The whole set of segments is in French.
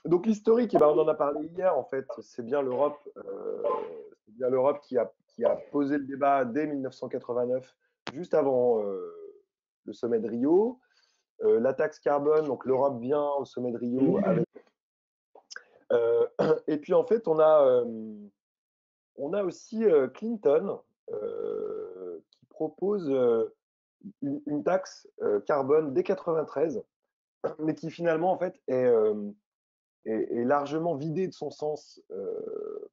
Donc l'historique, eh ben, on en a parlé hier, en fait, c'est bien l'Europe qui a posé le débat dès 1989, juste avant le sommet de Rio. La taxe carbone, donc l'Europe vient au sommet de Rio avec. euh, et puis en fait, on a aussi Clinton qui propose une taxe carbone dès 93, mais qui finalement en fait est largement vidée de son sens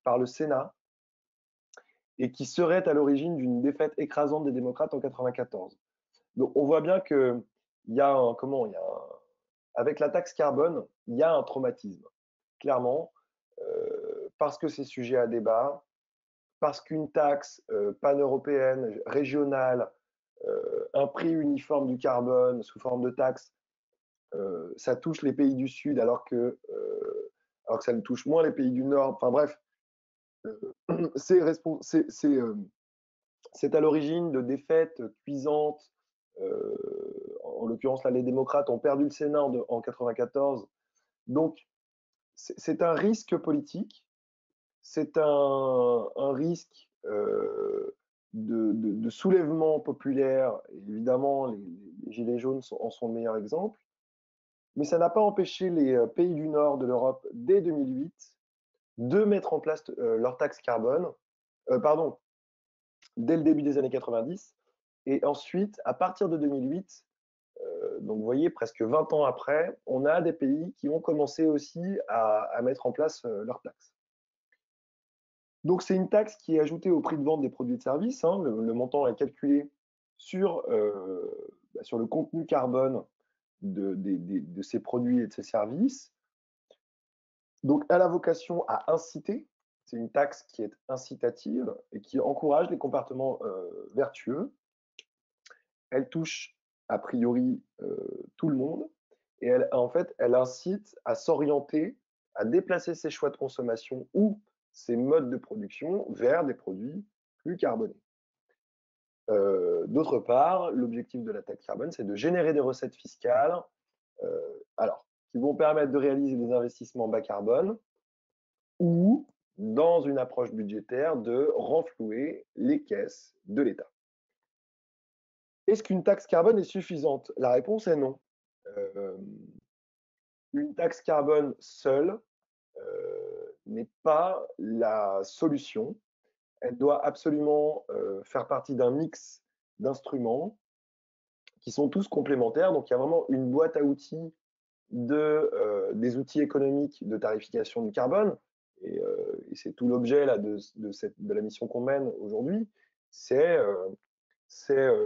par le Sénat et qui serait à l'origine d'une défaite écrasante des démocrates en 94. Donc on voit bien que il y a un, comment, il y a un- avec la taxe carbone, il y a un traumatisme, clairement, parce que c'est sujet à débat, parce qu'une taxe pan-européenne, régionale, un prix uniforme du carbone sous forme de taxe, ça touche les pays du Sud alors que ça ne touche moins les pays du Nord. Enfin bref, c'est à l'origine de défaites cuisantes. En l'occurrence, là, les démocrates ont perdu le Sénat en 94. Donc, c'est un risque politique, c'est un risque de soulèvement populaire. Et évidemment, les Gilets jaunes en sont le meilleur exemple. Mais ça n'a pas empêché les pays du Nord de l'Europe, dès 2008, de mettre en place leur taxe carbone. Pardon, dès le début des années 90. Et ensuite, à partir de 2008, donc vous voyez, presque 20 ans après, on a des pays qui ont commencé aussi à mettre en place leur taxe. Donc c'est une taxe qui est ajoutée au prix de vente des produits et de services. Hein. Le montant est calculé sur le contenu carbone de ces produits et de ces services. Donc elle a vocation à inciter, c'est une taxe qui est incitative et qui encourage les comportements vertueux. Elle touche a priori tout le monde et en fait, elle incite à s'orienter, à déplacer ses choix de consommation ou ses modes de production vers des produits plus carbonés. D'autre part, l'objectif de la taxe carbone, c'est de générer des recettes fiscales qui vont permettre de réaliser des investissements bas carbone ou, dans une approche budgétaire, de renflouer les caisses de l'État. Est-ce qu'une taxe carbone est suffisante? La réponse est non. Euh, une taxe carbone seule n'est pas la solution. Elle doit absolument faire partie d'un mix d'instruments qui sont tous complémentaires. Donc il y a vraiment une boîte à outils des outils économiques de tarification du carbone. Et c'est tout l'objet là, de la mission qu'on mène aujourd'hui. C'est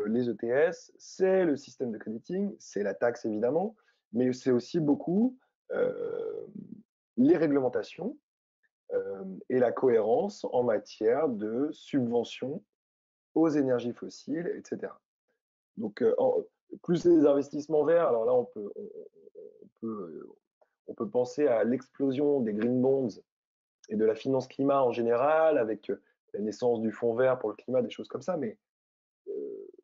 les ETS, c'est le système de crediting, c'est la taxe évidemment, mais c'est aussi beaucoup les réglementations et la cohérence en matière de subventions aux énergies fossiles, etc. Donc, plus les investissements verts, alors là, peut, on peut penser à l'explosion des green bonds et de la finance climat en général, avec la naissance du fonds vert pour le climat, des choses comme ça, mais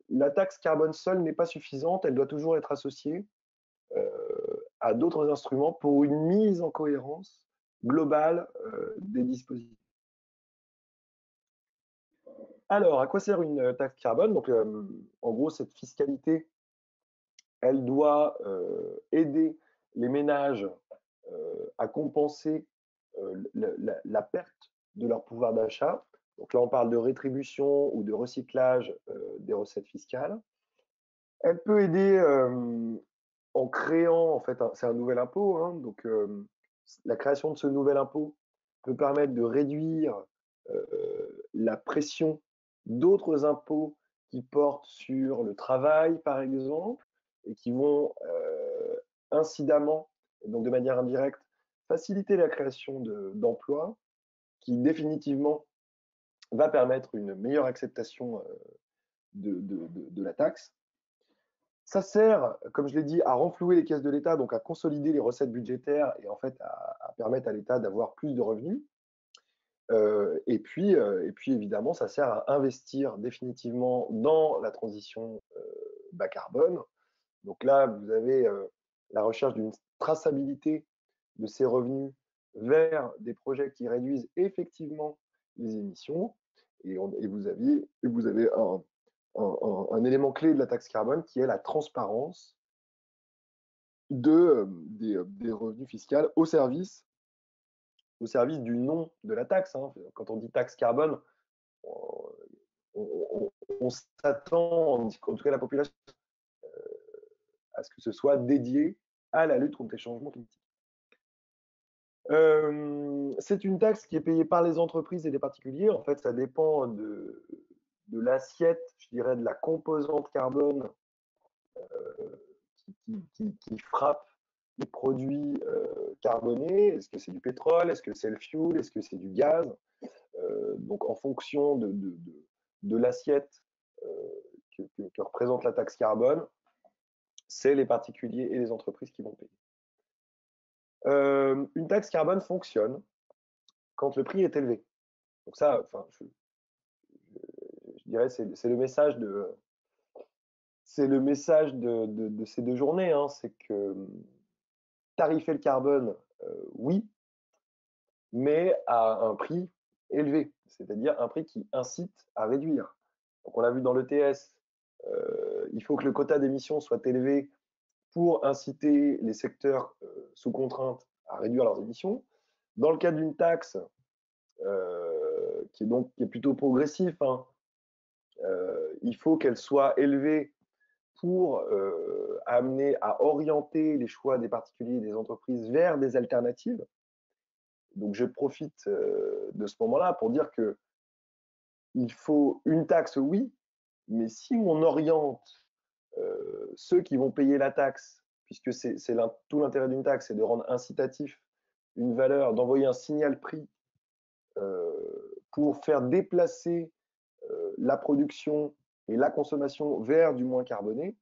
la taxe carbone seule n'est pas suffisante, elle doit toujours être associée à d'autres instruments pour une mise en cohérence globale des dispositifs. Alors, à quoi sert une taxe carbone? Donc, en gros, cette fiscalité, elle doit aider les ménages à compenser la perte de leur pouvoir d'achat. Donc là, on parle de rétribution ou de recyclage des recettes fiscales. Elle peut aider en créant, en fait, c'est un nouvel impôt, hein, donc la création de ce nouvel impôt peut permettre de réduire la pression d'autres impôts qui portent sur le travail, par exemple, et qui vont incidemment, et donc de manière indirecte, faciliter la création d'emplois, qui définitivement va permettre une meilleure acceptation de la taxe. Ça sert, comme je l'ai dit, à renflouer les caisses de l'État, donc à consolider les recettes budgétaires et en fait à permettre à l'État d'avoir plus de revenus. Et puis évidemment, ça sert à investir définitivement dans la transition bas carbone. Donc là, vous avez la recherche d'une traçabilité de ces revenus vers des projets qui réduisent effectivement les émissions. Et vous avez un élément clé de la taxe carbone qui est la transparence des revenus fiscaux au service du nom de la taxe, hein. Quand on dit taxe carbone, on, on s'attend, en tout cas la population, à ce que ce soit dédié à la lutte contre les changements climatiques. C'est une taxe qui est payée par les entreprises et les particuliers. En fait, ça dépend de l'assiette, je dirais, de la composante carbone qui frappe les produits carbonés. Est-ce que c'est du pétrole? Est-ce que c'est le fuel? Est-ce que c'est du gaz? Donc, en fonction de l'assiette que représente la taxe carbone, c'est les particuliers et les entreprises qui vont payer. Une taxe carbone fonctionne quand le prix est élevé. Donc ça, enfin, je dirais, c'est le message de ces 2 journées, hein. C'est que tarifer le carbone, oui, mais à un prix élevé, c'est-à-dire un prix qui incite à réduire. Donc on l'a vu dans l'ETS, il faut que le quota d'émissions soit élevé pour inciter les secteurs sous contrainte à réduire leurs émissions. Dans le cadre d'une taxe qui est plutôt progressif, hein, il faut qu'elle soit élevée pour amener à orienter les choix des particuliers et des entreprises vers des alternatives. Donc je profite de ce moment-là pour dire que il faut une taxe, oui, mais si on oriente ceux qui vont payer la taxe, puisque tout l'intérêt d'une taxe, c'est de rendre incitatif une valeur, d'envoyer un signal prix pour faire déplacer la production et la consommation vers du moins carboné,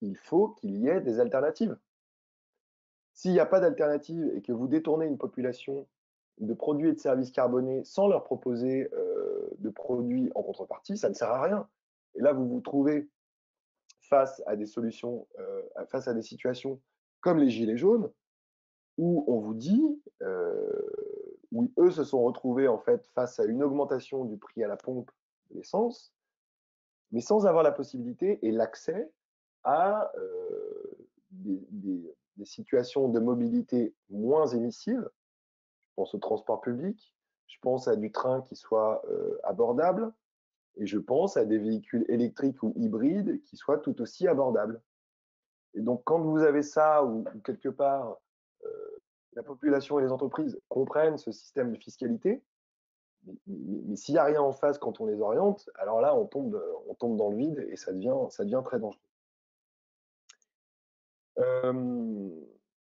il faut qu'il y ait des alternatives. S'il n'y a pas d'alternative et que vous détournez une population de produits et de services carbonés sans leur proposer de produits en contrepartie, ça ne sert à rien. Et là, vous vous trouvez face à des solutions, face à des situations comme les gilets jaunes, où on vous dit, où eux se sont retrouvés en fait face à une augmentation du prix à la pompe de l'essence, mais sans avoir la possibilité et l'accès à des situations de mobilité moins émissives. Je pense au transport public, je pense à du train qui soit abordable, et je pense à des véhicules électriques ou hybrides qui soient tout aussi abordables. Et donc, quand vous avez ça, ou quelque part, la population et les entreprises comprennent ce système de fiscalité, mais s'il n'y a rien en face quand on les oriente, alors là, on tombe dans le vide et ça devient très dangereux.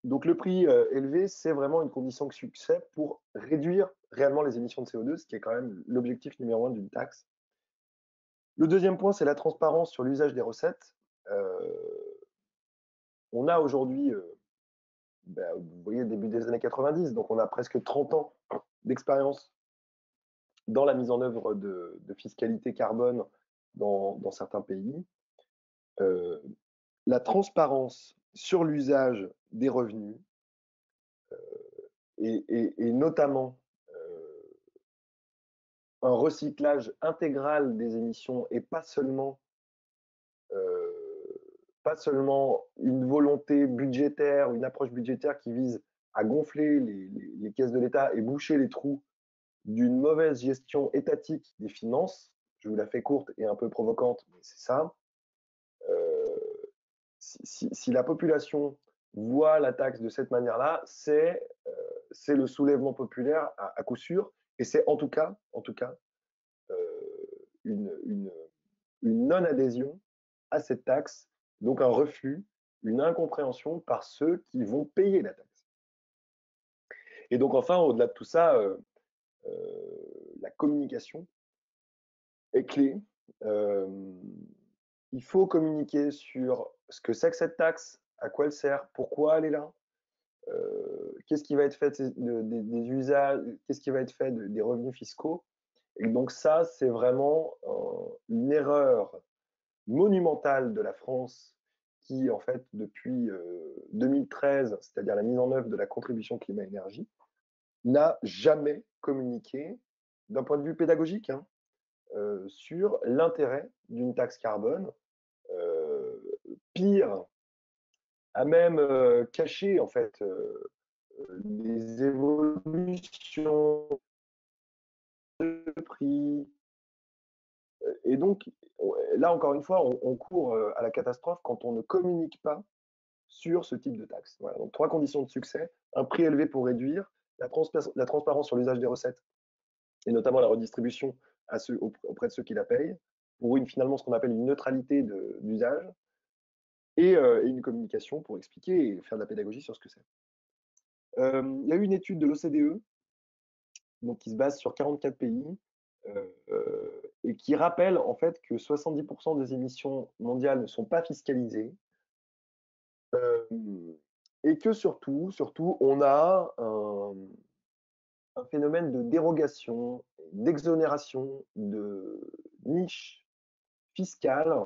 Donc le prix élevé, c'est vraiment une condition de succès pour réduire réellement les émissions de CO2, ce qui est quand même l'objectif numéro 1 d'une taxe. Le deuxième point, c'est la transparence sur l'usage des recettes. On a aujourd'hui, vous voyez, début des années 90, donc on a presque 30 ans d'expérience dans la mise en œuvre de fiscalité carbone dans certains pays. La transparence sur l'usage des revenus et notamment un recyclage intégral des émissions et pas seulement une volonté budgétaire ou une approche budgétaire qui vise à gonfler les caisses de l'État et boucher les trous d'une mauvaise gestion étatique des finances. Je vous la fais courte et un peu provocante, mais c'est ça. Si la population voit la taxe de cette manière-là, c'est le soulèvement populaire à coup sûr, et c'est en tout cas une non-adhésion à cette taxe, donc un refus, une incompréhension par ceux qui vont payer la taxe. Et donc enfin, au-delà de tout ça, la communication est clé. Il faut communiquer sur ce que c'est que cette taxe, à quoi elle sert, pourquoi elle est là, qu'est-ce qui va être fait des usages, qu'est-ce qui va être fait des revenus fiscaux. Et donc ça, c'est vraiment une erreur monumentale de la France qui, en fait, depuis 2013, c'est-à-dire la mise en œuvre de la contribution climat-énergie, n'a jamais communiqué, d'un point de vue pédagogique, hein, sur l'intérêt d'une taxe carbone. Pire, a même caché, en fait, les évolutions de prix. Et donc, là, encore une fois, on court à la catastrophe quand on ne communique pas sur ce type de taxe. Voilà, donc 3 conditions de succès: un prix élevé pour réduire, la transparence sur l'usage des recettes et notamment la redistribution à ceux, auprès de ceux qui la payent, pour finalement ce qu'on appelle une neutralité d'usage, et une communication pour expliquer et faire de la pédagogie sur ce que c'est. Il y a eu une étude de l'OCDE, donc qui se base sur 44 pays, et qui rappelle en fait que 70% des émissions mondiales ne sont pas fiscalisées, et que surtout, on a un phénomène de dérogation, d'exonération, de niche fiscale.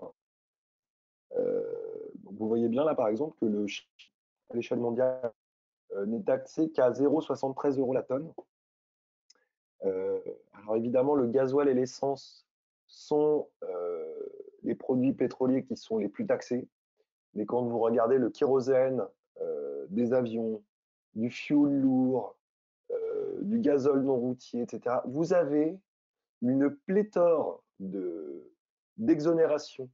Donc vous voyez bien là, par exemple, que à l'échelle mondiale, n'est taxé qu'à 0,73 € la tonne. Alors évidemment, le gasoil et l'essence sont les produits pétroliers qui sont les plus taxés. Mais quand vous regardez le kérosène des avions, du fioul lourd, du gazole non routier, etc., vous avez une pléthore d'exonérations,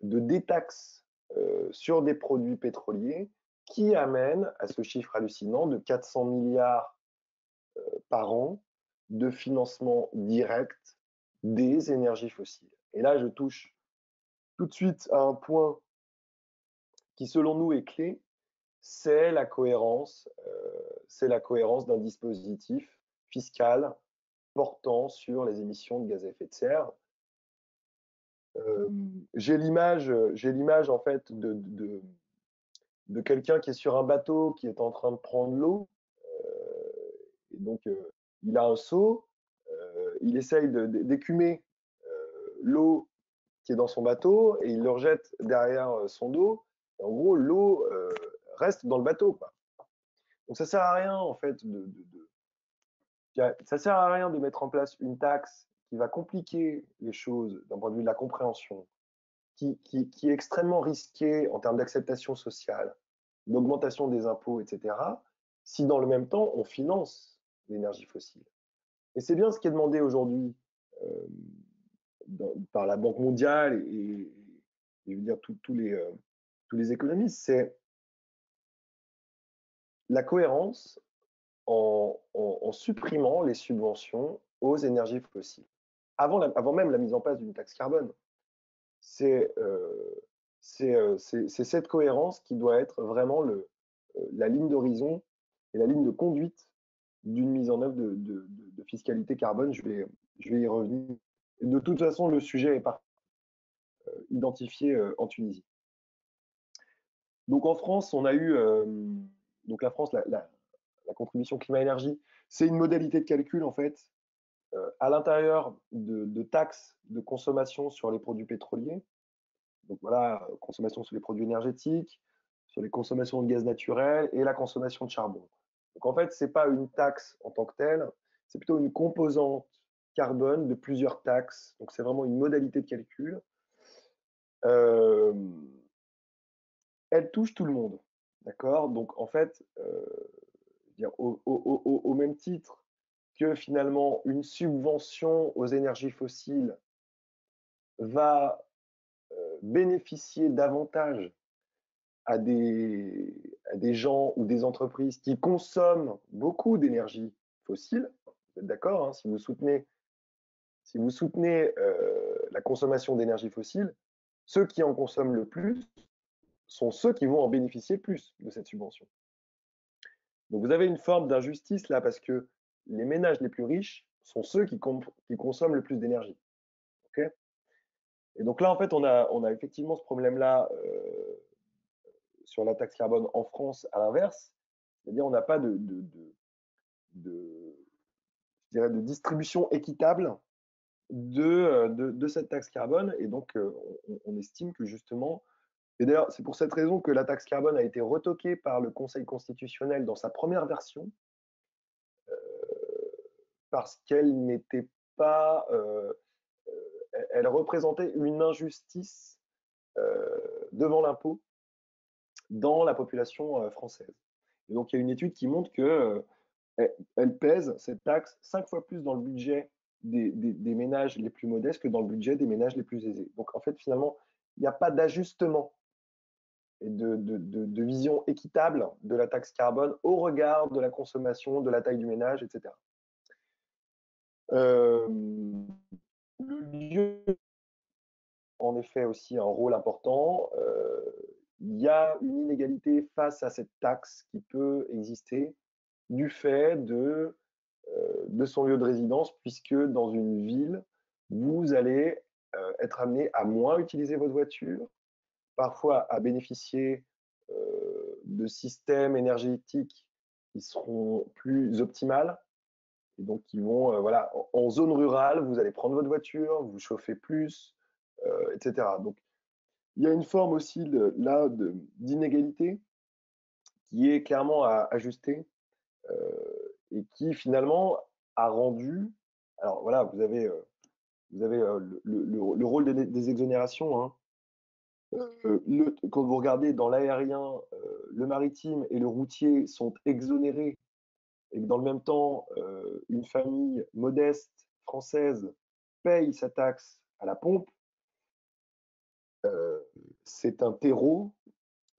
de détaxes sur des produits pétroliers qui amènent à ce chiffre hallucinant de 400 milliards par an de financement direct des énergies fossiles. Et là, je touche tout de suite à un point qui, selon nous, est clé, c'est la cohérence d'un dispositif fiscal portant sur les émissions de gaz à effet de serre. J'ai l'image en fait de quelqu'un qui est sur un bateau qui est en train de prendre l'eau, et donc il a un seau, il essaye d'écumer l'eau qui est dans son bateau et il le rejette derrière son dos. Et en gros, l'eau reste dans le bateau, quoi. Donc ça sert à rien en fait ça sert à rien de mettre en place une taxe qui va compliquer les choses d'un point de vue de la compréhension, qui est extrêmement risquée en termes d'acceptation sociale, d'augmentation des impôts, etc., si dans le même temps on finance l'énergie fossile. Et c'est bien ce qui est demandé aujourd'hui euh, par la Banque mondiale et je veux dire tous les économistes, c'est la cohérence en supprimant les subventions aux énergies fossiles. Avant même la mise en place d'une taxe carbone, c'est cette cohérence qui doit être vraiment la ligne d'horizon et la ligne de conduite d'une mise en œuvre de fiscalité carbone. Je vais y revenir. Et de toute façon, le sujet est identifié en Tunisie. Donc en France, on a eu donc la France, la contribution climat-énergie, c'est une modalité de calcul en fait à l'intérieur de taxes de consommation sur les produits pétroliers. Donc voilà, consommation sur les produits énergétiques, sur les consommations de gaz naturel et la consommation de charbon. Donc en fait, ce n'est pas une taxe en tant que telle, c'est plutôt une composante carbone de plusieurs taxes. Donc c'est vraiment une modalité de calcul. Euh, Elle touche tout le monde. D'accord. Donc en fait, au même titre que finalement une subvention aux énergies fossiles va bénéficier davantage à des gens ou des entreprises qui consomment beaucoup d'énergie fossile. Vous êtes d'accord, hein, si vous soutenez la consommation d'énergie fossile, ceux qui en consomment le plus sont ceux qui vont en bénéficier le plus de cette subvention. Donc vous avez une forme d'injustice là parce que les ménages les plus riches sont ceux qui consomment le plus d'énergie. Okay, et donc là, en fait, on a effectivement ce problème-là sur la taxe carbone en France à l'inverse. C'est-à-dire on n'a pas de, je dirais de distribution équitable de cette taxe carbone. Et donc on estime que justement, Et d'ailleurs, c'est pour cette raison que la taxe carbone a été retoquée par le Conseil constitutionnel dans sa première version, parce qu'elle n'était pas, elle représentait une injustice devant l'impôt dans la population française. Et donc, il y a une étude qui montre que elle pèse, cette taxe, 5 fois plus dans le budget des ménages les plus modestes que dans le budget des ménages les plus aisés. Donc, en fait, finalement, il n'y a pas d'ajustement et de vision équitable de la taxe carbone au regard de la consommation, de la taille du ménage, etc. Euh, le lieu, en effet, aussi un rôle important. Il y a une inégalité face à cette taxe qui peut exister du fait de son lieu de résidence, puisque dans une ville, vous allez être amené à moins utiliser votre voiture, parfois à bénéficier de systèmes énergétiques qui seront plus optimales, et donc qui vont, voilà, en zone rurale, vous allez prendre votre voiture, vous chauffez plus, etc. Donc, il y a une forme aussi là d'inégalité qui est clairement à ajuster et qui finalement a rendu. Alors voilà, vous avez le rôle des exonérations. Hein. Quand vous regardez dans l'aérien, le maritime et le routier sont exonérés et que dans le même temps, une famille modeste française paye sa taxe à la pompe, euh, c'est un terreau,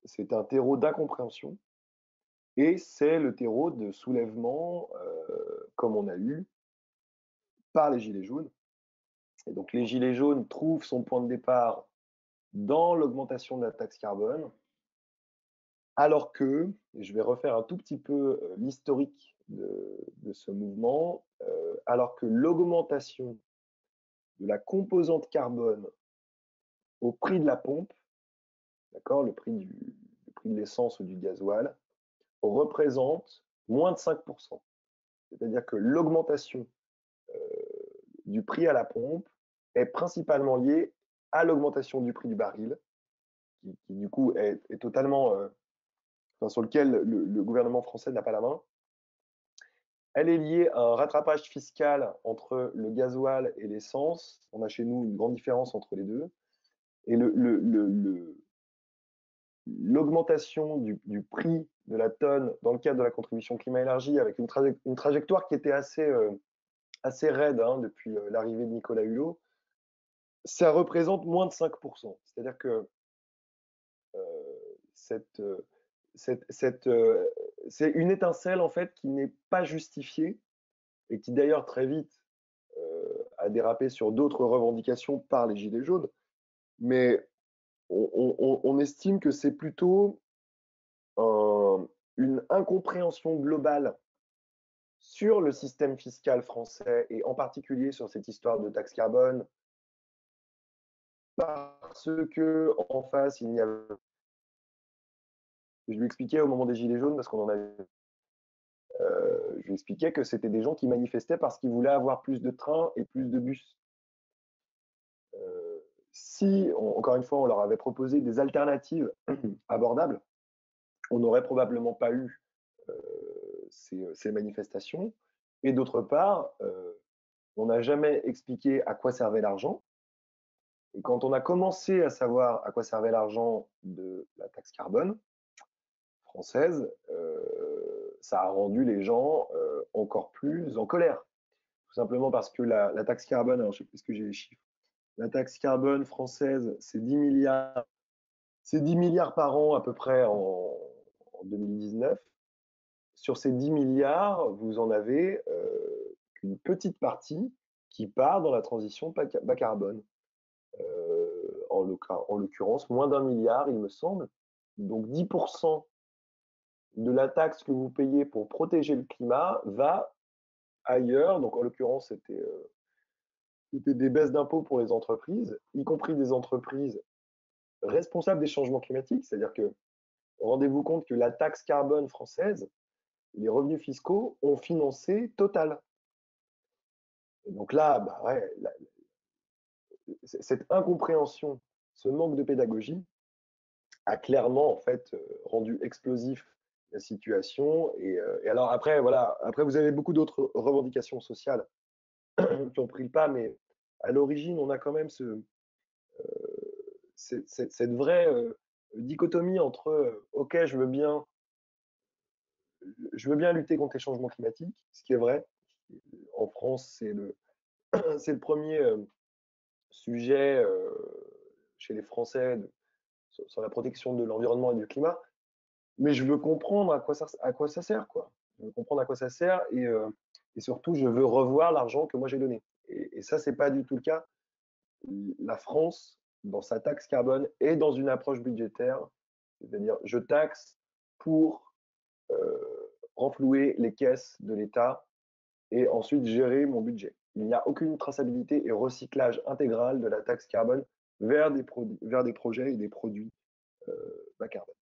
c'est un terreau d'incompréhension et c'est le terreau de soulèvement comme on a eu par les Gilets jaunes. Et donc les Gilets jaunes trouvent son point de départ dans l'augmentation de la taxe carbone, alors que, et je vais refaire un tout petit peu l'historique de ce mouvement, alors que l'augmentation de la composante carbone au prix de la pompe, d'accord, le prix de l'essence ou du gasoil, représente moins de 5%. C'est-à-dire que l'augmentation du prix à la pompe est principalement liée à l'augmentation du prix du baril, qui du coup est totalement, enfin, sur lequel le gouvernement français n'a pas la main. Elle est liée à un rattrapage fiscal entre le gasoil et l'essence. On a chez nous une grande différence entre les deux. Et l'augmentation du prix de la tonne dans le cadre de la contribution climat-énergie, avec une trajectoire qui était assez raide hein, depuis l'arrivée de Nicolas Hulot, ça représente moins de 5%. C'est-à-dire que cette, c'est une étincelle en fait qui n'est pas justifiée et qui d'ailleurs très vite a dérapé sur d'autres revendications par les Gilets jaunes. Mais on estime que c'est plutôt une incompréhension globale sur le système fiscal français et en particulier sur cette histoire de taxe carbone parce que en face il n'y a. Je lui expliquais au moment des Gilets jaunes parce qu'on en avait. Je lui expliquais que c'était des gens qui manifestaient parce qu'ils voulaient avoir plus de trains et plus de bus. Si, encore une fois, on leur avait proposé des alternatives abordables, on n'aurait probablement pas eu ces manifestations. Et d'autre part, on n'a jamais expliqué à quoi servait l'argent. Et quand on a commencé à savoir à quoi servait l'argent de la taxe carbone française, ça a rendu les gens encore plus en colère. Tout simplement parce que la taxe carbone, alors je ne sais plus ce que j'ai les chiffres, la taxe carbone française, c'est 10 milliards, c'est 10 milliards par an à peu près en 2019. Sur ces 10 milliards, vous en avez une petite partie qui part dans la transition bas carbone. En l'occurrence, moins d'1 milliard, il me semble. Donc 10% de la taxe que vous payez pour protéger le climat va ailleurs. Donc en l'occurrence, c'était des baisses d'impôts pour les entreprises, y compris des entreprises responsables des changements climatiques. C'est-à-dire que rendez-vous compte que la taxe carbone française, les revenus fiscaux ont financé Total. Et donc là, bah ouais, cette incompréhension, ce manque de pédagogie a clairement en fait rendu explosif la situation. Et alors après, voilà, après vous avez beaucoup d'autres revendications sociales qui ont pris le pas, mais à l'origine, on a quand même cette vraie dichotomie entre ok, je veux bien lutter contre les changements climatiques, ce qui est vrai. En France, c'est le premier sujet chez les Français sur la protection de l'environnement et du climat. Mais je veux comprendre à quoi ça sert, quoi. Je veux comprendre à quoi ça sert et surtout, je veux revoir l'argent que moi j'ai donné. Et ça, c'est pas du tout le cas. La France, dans sa taxe carbone, est dans une approche budgétaire, c'est-à-dire je taxe pour renflouer les caisses de l'État et ensuite gérer mon budget. Il n'y a aucune traçabilité et recyclage intégral de la taxe carbone vers des projets et des produits bas carbone.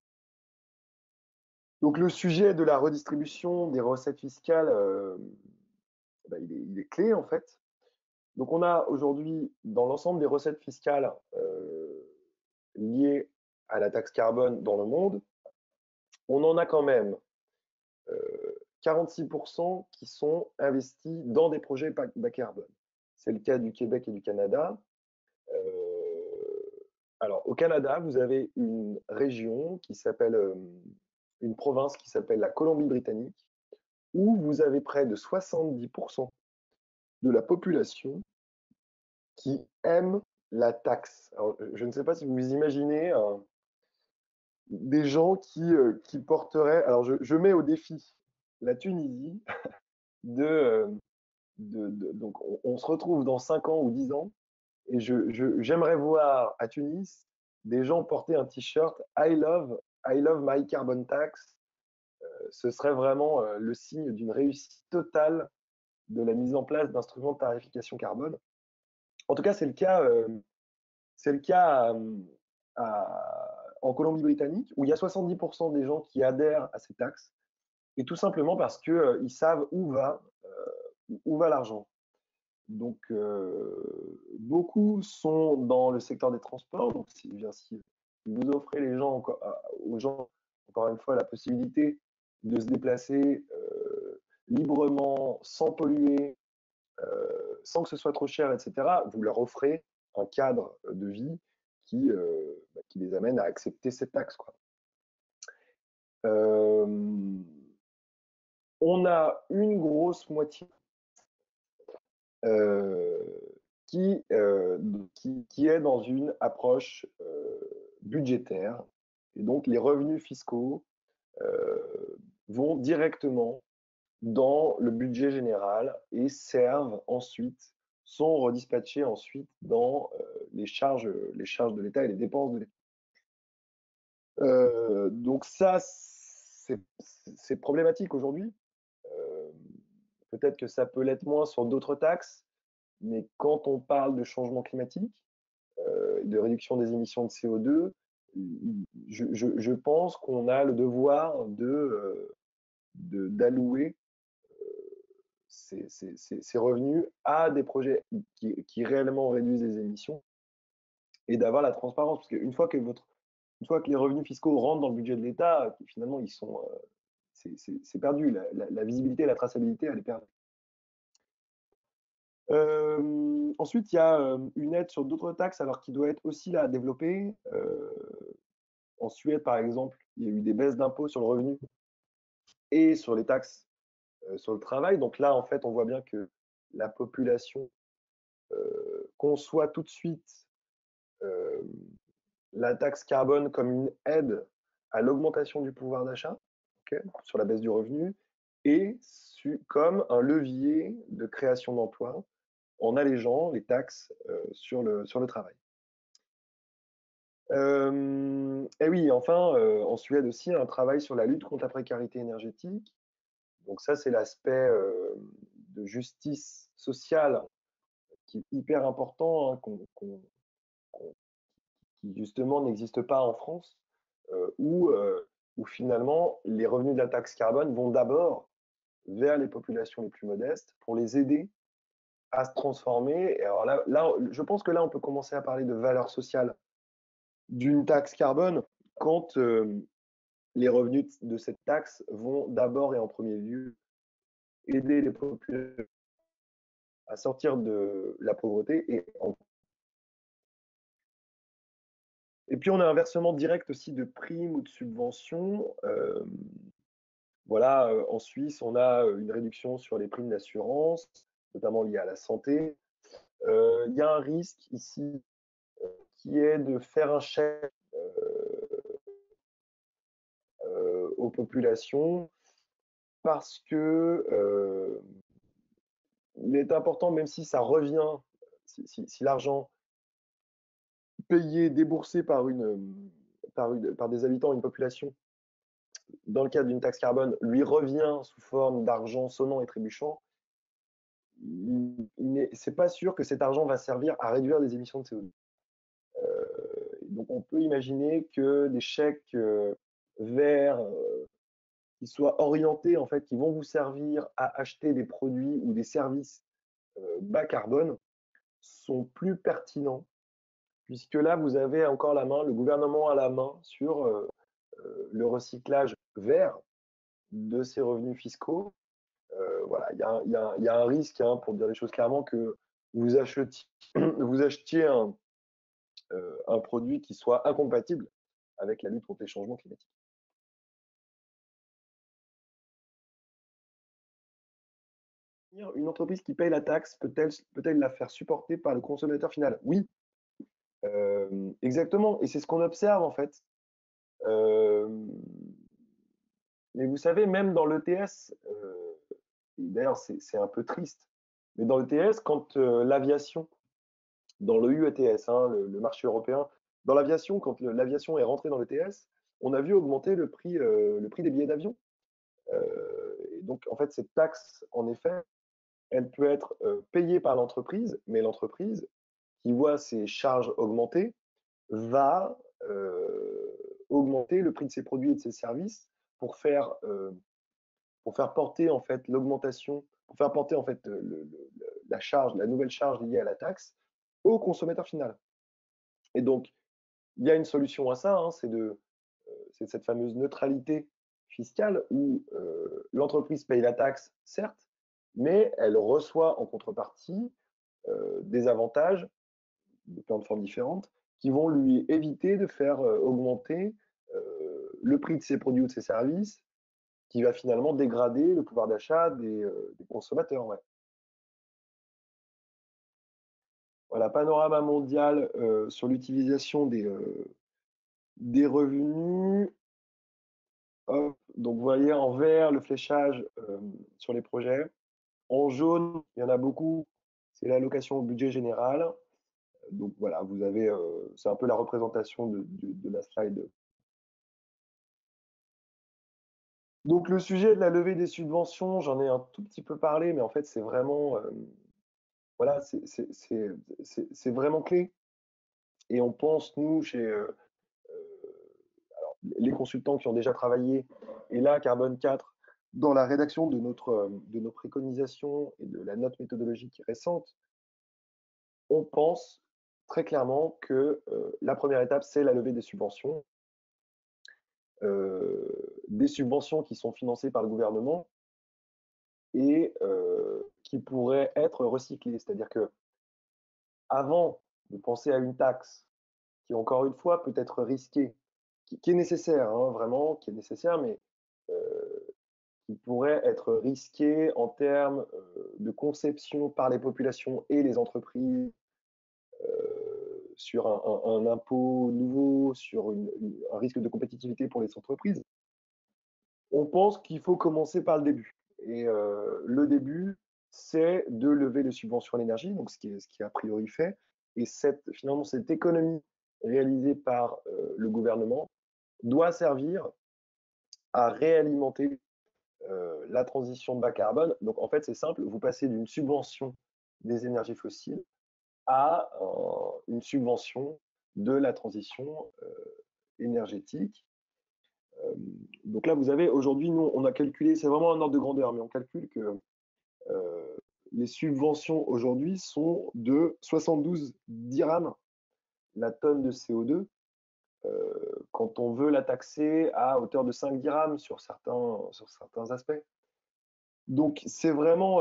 Donc le sujet de la redistribution des recettes fiscales, bah, il est clé en fait. Donc on a aujourd'hui, dans l'ensemble des recettes fiscales liées à la taxe carbone dans le monde, on en a quand même 46% qui sont investis dans des projets bas carbone. C'est le cas du Québec et du Canada. Alors, au Canada, vous avez une région qui s'appelle, une province qui s'appelle la Colombie-Britannique, où vous avez près de 70% de la population qui aime la taxe. Alors, je ne sais pas si vous imaginez des gens qui porteraient. Alors, je mets au défi la Tunisie de. Donc, on se retrouve dans 5 ans ou 10 ans, et j'aimerais voir à Tunis des gens porter un t-shirt I love my carbon tax. Ce serait vraiment le signe d'une réussite totale de la mise en place d'instruments de tarification carbone. En tout cas, c'est le cas en Colombie-Britannique, où il y a 70% des gens qui adhèrent à ces taxes, et tout simplement parce qu'ils savent où va l'argent. Donc, beaucoup sont dans le secteur des transports. Donc, si vous offrez aux gens, encore une fois, la possibilité de se déplacer librement, sans polluer, sans que ce soit trop cher, etc., vous leur offrez un cadre de vie qui les amène à accepter cette taxe, quoi. On a une grosse moitié euh, qui est dans une approche budgétaire. Et donc, les revenus fiscaux euh, vont directement dans le budget général et sont redispatchés ensuite dans les charges de l'État et les dépenses de l'État. Donc ça, c'est problématique aujourd'hui. Euh, Peut-être que ça peut l'être moins sur d'autres taxes, mais quand on parle de changement climatique, de réduction des émissions de CO2, je pense qu'on a le devoir d'allouer ces revenus à des projets qui réellement réduisent les émissions et d'avoir la transparence. Parce qu'une fois une fois que les revenus fiscaux rentrent dans le budget de l'État, finalement, c'est perdu. La visibilité et la traçabilité, elle est perdue. Ensuite, il y a une aide sur d'autres taxes, alors qui doit être aussi là développée. En Suède, par exemple, il y a eu des baisses d'impôts sur le revenu et sur les taxes sur le travail. Donc là, en fait, on voit bien que la population conçoit tout de suite euh, la taxe carbone comme une aide à l'augmentation du pouvoir d'achat, okay, sur la baisse du revenu, et comme un levier de création d'emplois en allégeant les taxes sur le travail. Et oui, enfin, en Suède aussi, un travail sur la lutte contre la précarité énergétique. Donc ça, c'est l'aspect de justice sociale qui est hyper important, hein, qui justement n'existe pas en France, où finalement les revenus de la taxe carbone vont d'abord vers les populations les plus modestes pour les aider à se transformer. Et alors là, je pense que là, on peut commencer à parler de valeur sociale d'une taxe carbone, quand les revenus de cette taxe vont d'abord et en premier lieu aider les populations à sortir de la pauvreté et puis on a un versement direct aussi de primes ou de subventions. Voilà, en Suisse, on a une réduction sur les primes d'assurance, notamment liées à la santé. Il y a un risque ici qui est de faire un chèque aux populations parce que il est important, même si ça revient, si l'argent payé, déboursé par des habitants, une population, dans le cadre d'une taxe carbone, lui revient sous forme d'argent sonnant et trébuchant, c'est pas sûr que cet argent va servir à réduire les émissions de CO2. Donc on peut imaginer que des chèques verts qui soient orientés, en fait, qui vont vous servir à acheter des produits ou des services bas carbone sont plus pertinents, puisque là, vous avez encore la main, le gouvernement a la main sur le recyclage vert de ces revenus fiscaux. Voilà, il y a un risque, hein, pour dire les choses clairement, que vous achetiez, vous achetiez un produit qui soit incompatible avec la lutte contre les changements climatiques. Une entreprise qui paye la taxe peut-elle la faire supporter par le consommateur final? Oui, exactement, et c'est ce qu'on observe en fait. Euh, mais vous savez, même dans l'ETS, d'ailleurs c'est un peu triste, mais dans l'ETS, quand l'aviation, dans le UETS, hein, le marché européen, dans l'aviation, quand l'aviation est rentrée dans l'ETS, on a vu augmenter le prix des billets d'avion. Et donc, en fait, cette taxe, en effet, elle peut être payée par l'entreprise, mais l'entreprise qui voit ses charges augmenter va augmenter le prix de ses produits et de ses services pour faire, euh, pour faire porter en fait l'augmentation, pour faire porter en fait la charge, la nouvelle charge liée à la taxe au consommateur final. Et donc, il y a une solution à ça, hein, c'est cette fameuse neutralité fiscale où l'entreprise paye la taxe, certes, mais elle reçoit en contrepartie des avantages de plein de formes différentes qui vont lui éviter de faire augmenter le prix de ses produits ou de ses services, qui va finalement dégrader le pouvoir d'achat des consommateurs. Ouais. Voilà, panorama mondial sur l'utilisation des revenus. Hop, donc vous voyez en vert le fléchage sur les projets. En jaune, il y en a beaucoup, c'est l'allocation au budget général. Donc voilà, vous avez, c'est un peu la représentation de la slide. Donc le sujet de la levée des subventions, j'en ai un tout petit peu parlé, mais en fait c'est vraiment, voilà, c'est vraiment clé. Et on pense, nous, chez les consultants qui ont déjà travaillé, et là, Carbone 4, dans la rédaction de nos préconisations et de la note méthodologique récente, on pense très clairement que la première étape, c'est la levée des subventions qui sont financées par le gouvernement et qui pourraient être recyclées. C'est-à-dire que avant de penser à une taxe qui, encore une fois, peut être risquée, qui est nécessaire, hein, vraiment, qui est nécessaire, mais qui pourrait être risquée en termes de conception par les populations et les entreprises sur un impôt nouveau, sur un risque de compétitivité pour les entreprises. On pense qu'il faut commencer par le début. Et le début, c'est de lever les subventions à l'énergie, donc ce qui est a priori fait. Et finalement, cette économie réalisée par le gouvernement doit servir à réalimenter la transition bas carbone. Donc en fait, c'est simple, vous passez d'une subvention des énergies fossiles à une subvention de la transition énergétique. Donc là, vous avez aujourd'hui, nous, on a calculé, c'est vraiment un ordre de grandeur, mais on calcule que les subventions aujourd'hui sont de 72 dirhams la tonne de CO2 quand on veut la taxer à hauteur de 5 dirhams sur certains aspects. Donc c'est vraiment,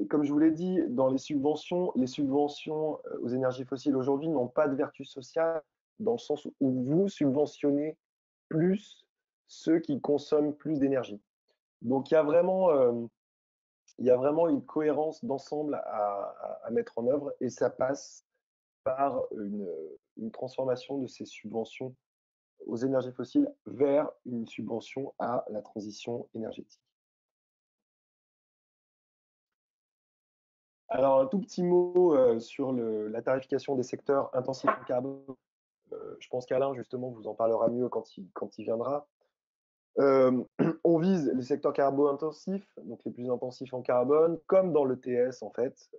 comme je vous l'ai dit, dans les subventions aux énergies fossiles aujourd'hui n'ont pas de vertu sociale, dans le sens où vous subventionnez plus ceux qui consomment plus d'énergie. Donc il y a vraiment une cohérence d'ensemble à mettre en œuvre, et ça passe par une transformation de ces subventions aux énergies fossiles vers une subvention à la transition énergétique. Alors, un tout petit mot sur la tarification des secteurs intensifs en carbone. Je pense qu'Alain, justement, vous en parlera mieux quand il viendra. On vise les secteurs carbo-intensifs, donc les plus intensifs en carbone, comme dans l'ETS en fait.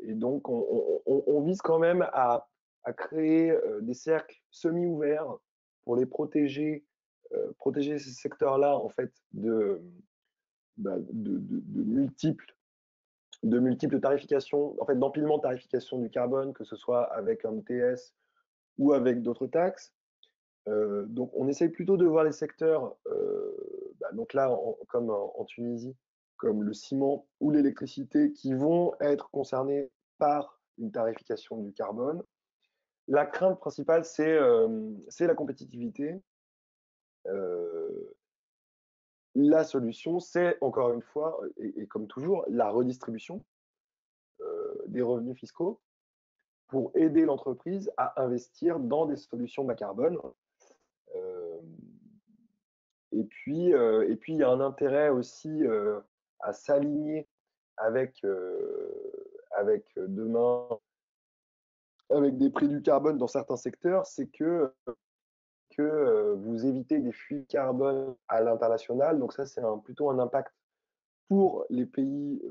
Et donc, on vise quand même à créer des cercles semi-ouverts pour les protéger, protéger ces secteurs-là en fait de multiples tarifications, en fait d'empilement de tarification du carbone, que ce soit avec un ETS ou avec d'autres taxes. Donc on essaye plutôt de voir les secteurs, donc là, comme en Tunisie, comme le ciment ou l'électricité, qui vont être concernés par une tarification du carbone. La crainte principale, c'est la compétitivité. La solution, c'est encore une fois, et comme toujours, la redistribution des revenus fiscaux pour aider l'entreprise à investir dans des solutions bas carbone. Euh, et puis, il y a un intérêt aussi à s'aligner avec, demain, avec des prix du carbone dans certains secteurs, c'est que vous évitez des fuites carbone à l'international. Donc ça, c'est plutôt un impact pour les pays,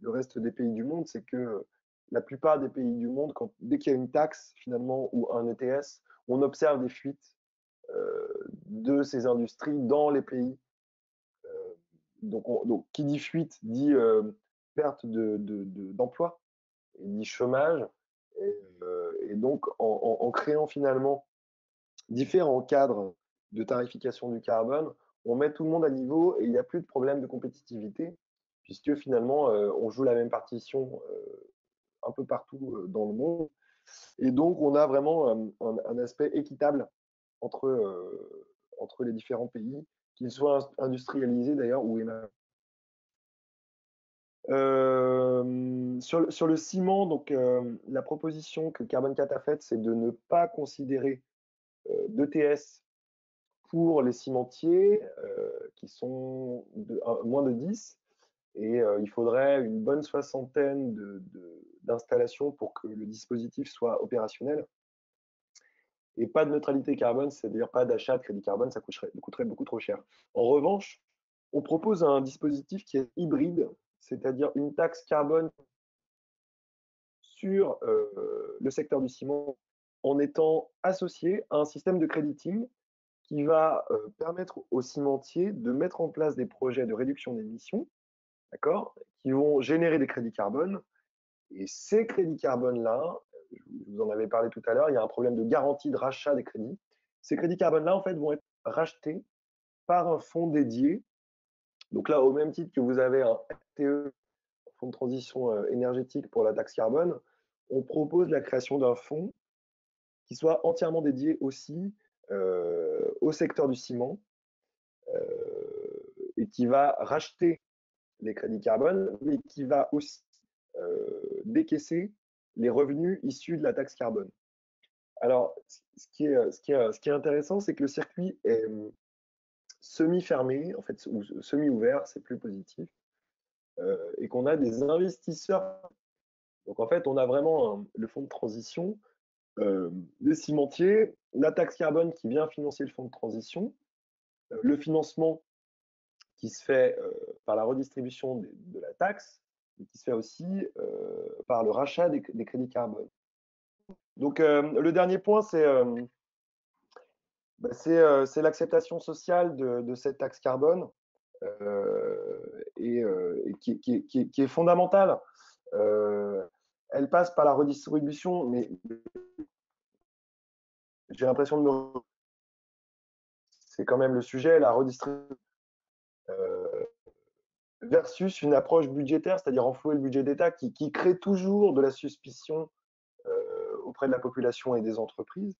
le reste des pays du monde, c'est que la plupart des pays du monde, dès qu'il y a une taxe finalement ou un ETS, on observe des fuites de ces industries dans les pays. Donc qui dit fuite dit perte d'emploi, et dit chômage. Et donc, en créant finalement différents cadres de tarification du carbone, on met tout le monde à niveau et il n'y a plus de problème de compétitivité, puisque finalement, on joue la même partition un peu partout dans le monde. Et donc, on a vraiment un aspect équitable entre les différents pays, qu'ils soient industrialisés d'ailleurs ou émergents. Sur le ciment, donc, la proposition que Carbon 4 a faite, c'est de ne pas considérer d'ETS pour les cimentiers qui sont moins de 10, et il faudrait une bonne soixantaine d'installations pour que le dispositif soit opérationnel. Et pas de neutralité carbone, c'est-à-dire pas d'achat de crédit carbone, ça coûterait beaucoup trop cher. En revanche, on propose un dispositif qui est hybride, c'est-à-dire une taxe carbone sur le secteur du ciment en étant associé à un système de crediting qui va permettre aux cimentiers de mettre en place des projets de réduction d'émissions, d'accord, qui vont générer des crédits carbone. Et ces crédits carbone-là, je vous en avais parlé tout à l'heure, il y a un problème de garantie de rachat des crédits. Ces crédits carbone-là, en fait, vont être rachetés par un fonds dédié. Donc là, au même titre que vous avez un FTE, fonds de transition énergétique pour la taxe carbone, on propose la création d'un fonds qui soit entièrement dédié aussi au secteur du ciment et qui va racheter les crédits carbone, mais qui va aussi décaisser les revenus issus de la taxe carbone. Alors, ce qui est intéressant, c'est que le circuit est semi-fermé, en fait, ou semi-ouvert, c'est plus positif, et qu'on a des investisseurs. Donc, en fait, on a vraiment le fonds de transition, des cimentiers, la taxe carbone qui vient financer le fonds de transition, le financement qui se fait par la redistribution de la taxe, et qui se fait aussi par le rachat des crédits carbone. Donc, le dernier point, c'est l'acceptation sociale de cette taxe carbone et qui est fondamentale. Elle passe par la redistribution, mais j'ai l'impression de me... C'est quand même le sujet, la redistribution versus une approche budgétaire, c'est-à-dire enflouer le budget d'État qui crée toujours de la suspicion auprès de la population et des entreprises.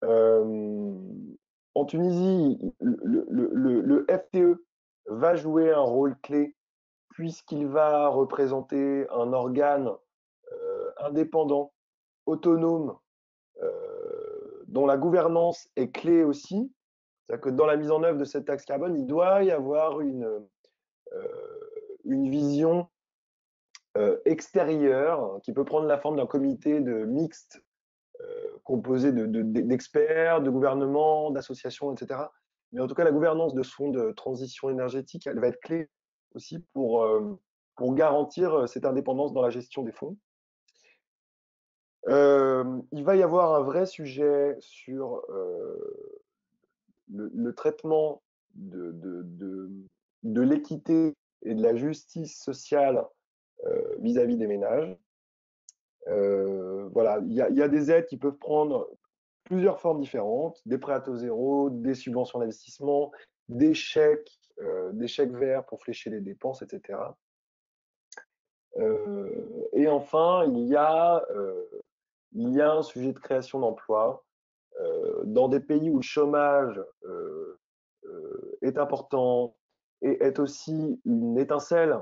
En Tunisie, le FTE va jouer un rôle clé puisqu'il va représenter un organe indépendant, autonome, dont la gouvernance est clé aussi. C'est-à-dire que dans la mise en œuvre de cette taxe carbone, il doit y avoir une vision extérieure qui peut prendre la forme d'un comité de mixte composé d'experts, de gouvernements, d'associations, etc. Mais en tout cas, la gouvernance de ce fonds de transition énergétique, elle va être clé aussi pour garantir cette indépendance dans la gestion des fonds. Il va y avoir un vrai sujet sur le traitement de l'équité et de la justice sociale vis-à-vis des ménages. Voilà, il y a des aides qui peuvent prendre plusieurs formes différentes, des prêts à taux zéro, des subventions d'investissement, des chèques verts pour flécher les dépenses, etc. Et enfin, il y a un sujet de création d'emplois. Dans des pays où le chômage est important et est aussi une étincelle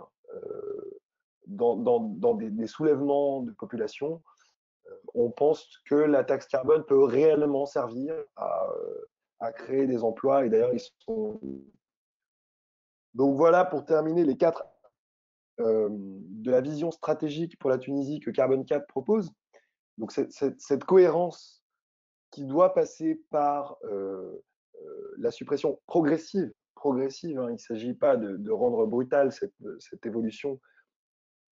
dans des soulèvements de population, on pense que la taxe carbone peut réellement servir à créer des emplois. Et d'ailleurs, ils sont... Donc voilà, pour terminer, les 4 de la vision stratégique pour la Tunisie que Carbone 4 propose. Donc cette cohérence qui doit passer par la suppression progressive, hein, il ne s'agit pas de rendre brutale cette évolution,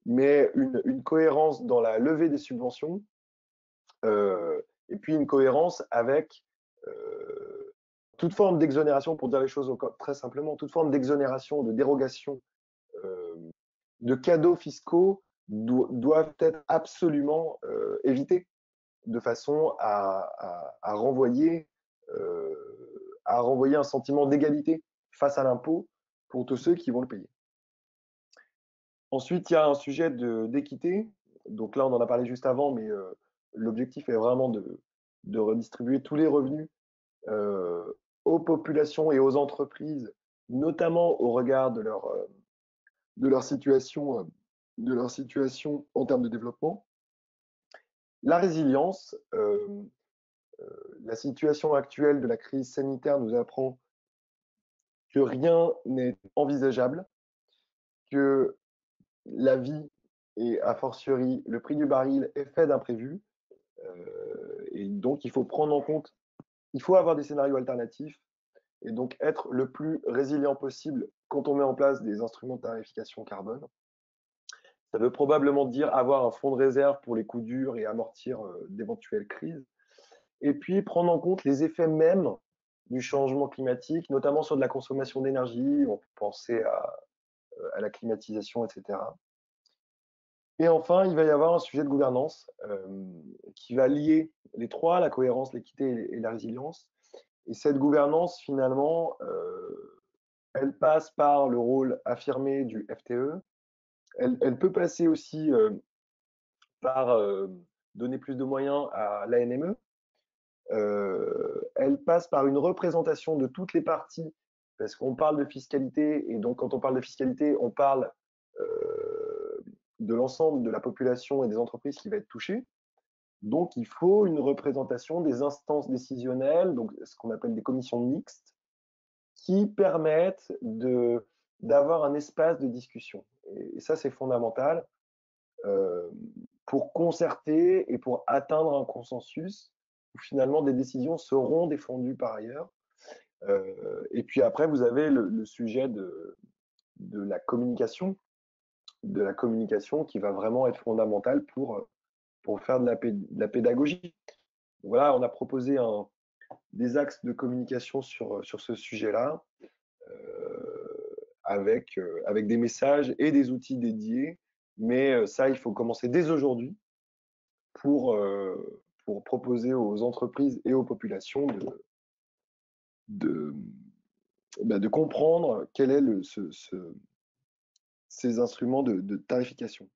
mais une cohérence dans la levée des subventions, et puis une cohérence avec toute forme d'exonération, pour dire les choses très simplement, toute forme d'exonération, de dérogation, de cadeaux fiscaux doivent être absolument évités de façon à renvoyer un sentiment d'égalité face à l'impôt pour tous ceux qui vont le payer. Ensuite, il y a un sujet d'équité. Donc là, on en a parlé juste avant, mais l'objectif est vraiment de redistribuer tous les revenus aux populations et aux entreprises, notamment au regard de leur situation en termes de développement. La résilience, la situation actuelle de la crise sanitaire nous apprend que rien n'est envisageable, que la vie et a fortiori le prix du baril est fait d'imprévus, et donc il faut prendre en compte, il faut avoir des scénarios alternatifs et donc être le plus résilient possible quand on met en place des instruments de tarification carbone. Ça veut probablement dire avoir un fonds de réserve pour les coups durs et amortir d'éventuelles crises. Et puis prendre en compte les effets mêmes du changement climatique, notamment sur de la consommation d'énergie, on peut penser à la climatisation, etc. Et enfin, il va y avoir un sujet de gouvernance qui va lier les trois, la cohérence, l'équité et la résilience. Et cette gouvernance, finalement, elle passe par le rôle affirmé du FTE. Elle peut passer aussi par donner plus de moyens à l'ANME. Elle passe par une représentation de toutes les parties, parce qu'on parle de fiscalité, et donc quand on parle de fiscalité, on parle de l'ensemble de la population et des entreprises qui va être touchée. Donc il faut une représentation des instances décisionnelles, donc ce qu'on appelle des commissions mixtes, qui permettent d'avoir un espace de discussion. Et ça, c'est fondamental pour concerter et pour atteindre un consensus où finalement des décisions seront défendues par ailleurs. Et puis après, vous avez le sujet de la communication, qui va vraiment être fondamentale pour faire de la pédagogie. Voilà, on a proposé des axes de communication sur ce sujet-là, avec des messages et des outils dédiés. Mais ça, il faut commencer dès aujourd'hui pour pour proposer aux entreprises et aux populations de, de comprendre quel est ces instruments de tarification.